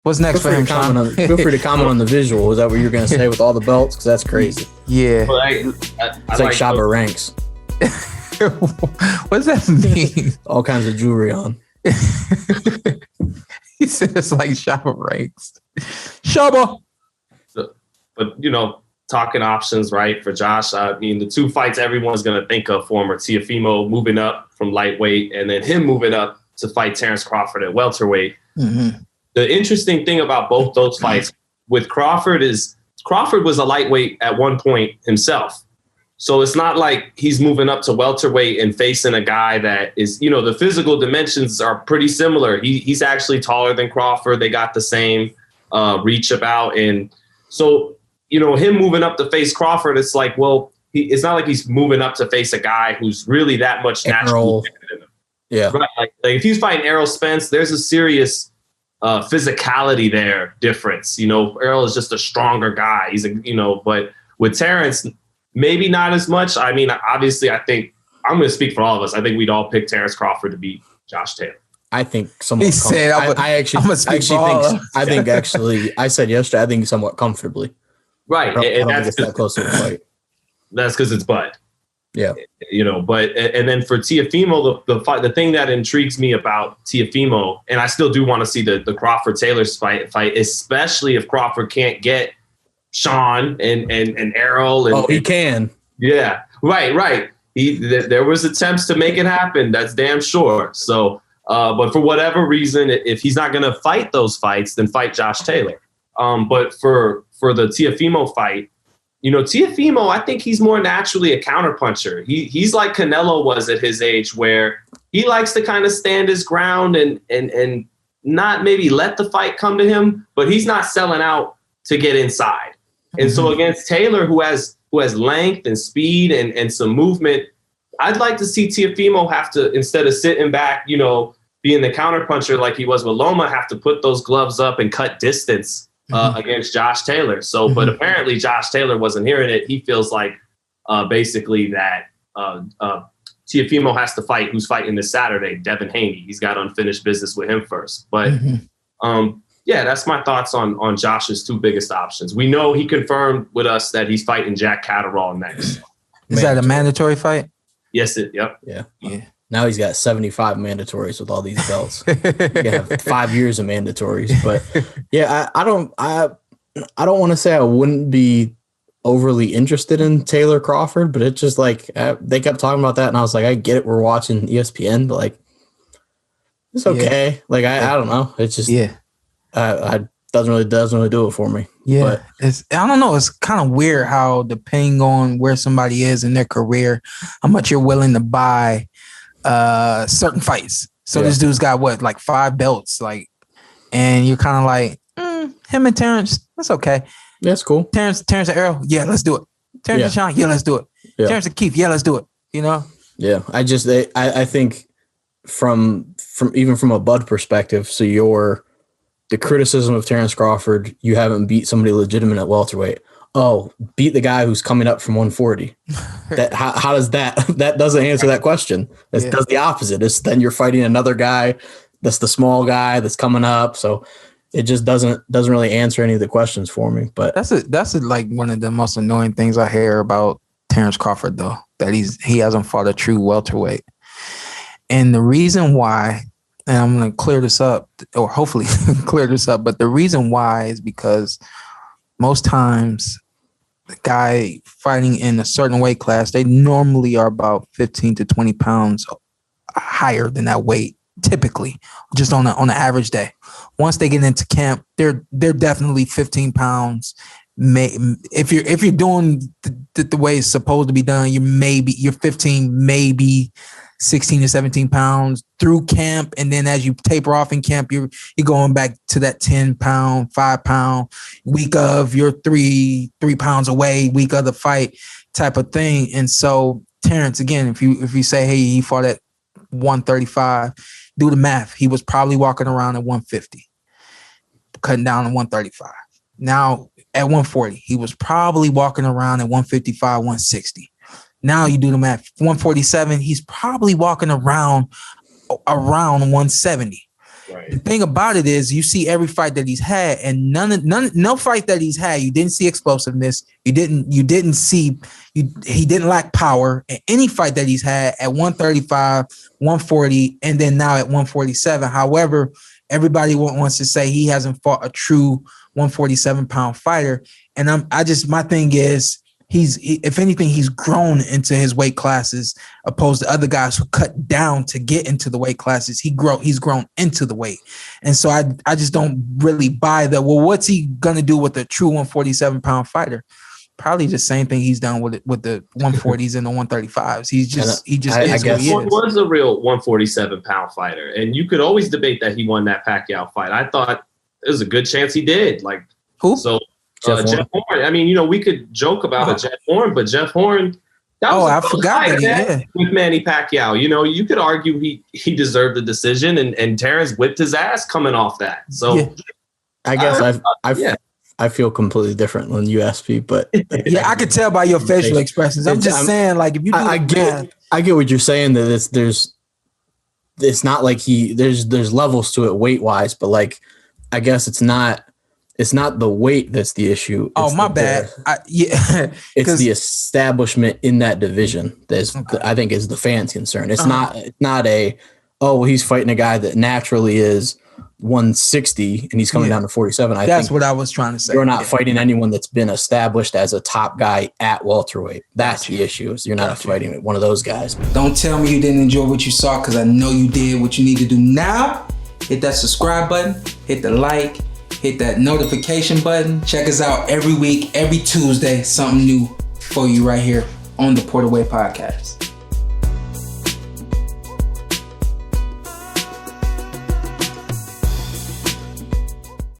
What's next for him, Sean? Feel free to comment on the visual. Is that what you're going to say with all the belts? Because that's crazy. Yeah. Well, it's like Shabba Ranks. What's that mean? All kinds of jewelry on. He said it's like Shabba Ranks. Shabba. But, talking options, right, for Josh. I mean, the two fights everyone's going to think of for him are Teofimo moving up from lightweight and then him moving up to fight Terence Crawford at welterweight. Mm-hmm. The interesting thing about both those fights with Crawford is Crawford was a lightweight at one point himself. So it's not like he's moving up to welterweight and facing a guy that is, the physical dimensions are pretty similar. He's actually taller than Crawford. They got the same reach about. And so, him moving up to face Crawford, it's like, well, it's not like he's moving up to face a guy who's really that much natural. Yeah. Right. Like if he's fighting Errol Spence, there's a serious physicality there difference. Errol is just a stronger guy. But with Terence, maybe not as much. I mean, obviously, I think I'm going to speak for all of us. I think we'd all pick Terence Crawford to beat Josh Taylor. I think somewhat. He said, I think I said yesterday, I think somewhat comfortably. Right. And that's that close to the fight. That's because it's Bud. Yeah. But then for Teofimo, the thing that intrigues me about Teofimo, and I still do want to see the Crawford Taylor fight, especially if Crawford can't get Shawn and Errol. He can. Yeah. Right. There was attempts to make it happen. That's damn sure. So, but for whatever reason, if he's not going to fight those fights, then fight Josh Taylor. But for the Teofimo fight, Teofimo, I think he's more naturally a counterpuncher. He's like Canelo was at his age, where he likes to kind of stand his ground and not maybe let the fight come to him, but he's not selling out to get inside. And so against Taylor, who has length and speed and some movement, I'd like to see Teofimo have to, instead of sitting back, being the counterpuncher like he was with Loma, have to put those gloves up and cut distance against Josh Taylor. So, but apparently Josh Taylor wasn't hearing it. He feels like basically that Teofimo has to fight who's fighting this Saturday, Devin Haney. He's got unfinished business with him first. But yeah, that's my thoughts on Josh's two biggest options. We know he confirmed with us that he's fighting Jack Catterall next. Is that a mandatory fight? Yes, yep. Yeah. Now he's got 75 mandatories with all these belts. You have 5 years of mandatories. But yeah, I don't want to say I wouldn't be overly interested in Taylor Crawford, but it's just like they kept talking about that, and I was like, I get it. We're watching ESPN, but like it's okay. Yeah. Like I don't know. It's just I doesn't really do it for me. Yeah, but I don't know. It's kind of weird how depending on where somebody is in their career, how much you're willing to buy certain fights. So this dude's got what, like 5 belts, like, and you're kind of like him and Terence. That's okay. That's cool. Terence and Errol, yeah, let's do it. Terence and Shawn, yeah, let's do it. Yeah. Terence and Keith, yeah, let's do it. Yeah, I think from even from a Bud perspective, so the criticism of Terence Crawford, you haven't beat somebody legitimate at welterweight. Oh, beat the guy who's coming up from 140. How does that doesn't answer that question. It does the opposite. It's then you're fighting another guy that's the small guy that's coming up. So it just doesn't really answer any of the questions for me. But that's like one of the most annoying things I hear about Terence Crawford, though, that he hasn't fought a true welterweight. And the reason why, and I'm going to clear this up, or hopefully clear this up, but the reason why is because most times the guy fighting in a certain weight class, they normally are about 15 to 20 pounds higher than that weight, typically, just on an average day. Once they get into camp, they're definitely 15 pounds. If you're doing the way it's supposed to be done, you're 15, maybe 16 to 17 pounds through camp. And then as you taper off in camp, you're going back to that 10 pound, 5 pound week of you're 3 pounds away, week of the fight type of thing. And so Terence, again, if you say, hey, he fought at 135, do the math. He was probably walking around at 150, cutting down to 135. Now at 140, he was probably walking around at 155, 160. Now you do the math. 147, he's probably walking around 170. The thing about it is, you see every fight that he's had, and no fight that he's had, you didn't see explosiveness. He didn't lack power in any fight that he's had at 135, 140, and then now at 147. However, everybody wants to say he hasn't fought a true 147-pound fighter, and my thing is, if anything, he's grown into his weight classes opposed to other guys who cut down to get into the weight classes. He's grown into the weight. And so I just don't really buy that. Well, what's he going to do with a true 147-pound fighter? Probably the same thing he's done with the 140s and the 135s. He was a real 147-pound fighter. And you could always debate that he won that Pacquiao fight. I thought there's a good chance he did. Like, who? So Jeff Horn. I mean, we could joke about a Jeff Horn, but Jeff Horn, I forgot that with Manny Pacquiao. You could argue he deserved the decision, and Terence whipped his ass coming off that. So I guess I feel completely different when you ask me, but I could tell by your facial expressions. I'm just saying, like, if you I get what you're saying, that it's not like there's levels to it weight wise, but like I guess it's not the weight that's the issue. Oh, my bad. It's the establishment in that division I think is the fans' concern. It's not he's fighting a guy that naturally is 160 and he's coming down to 47. That's what I was trying to say. You're not fighting anyone that's been established as a top guy at welterweight. That's the issue. Is you're not fighting one of those guys. Don't tell me you didn't enjoy what you saw, because I know you did. What you need to do now, hit that subscribe button, hit the like, hit that notification button. Check us out every week, every Tuesday, something new for you right here on the Porter Way Podcast.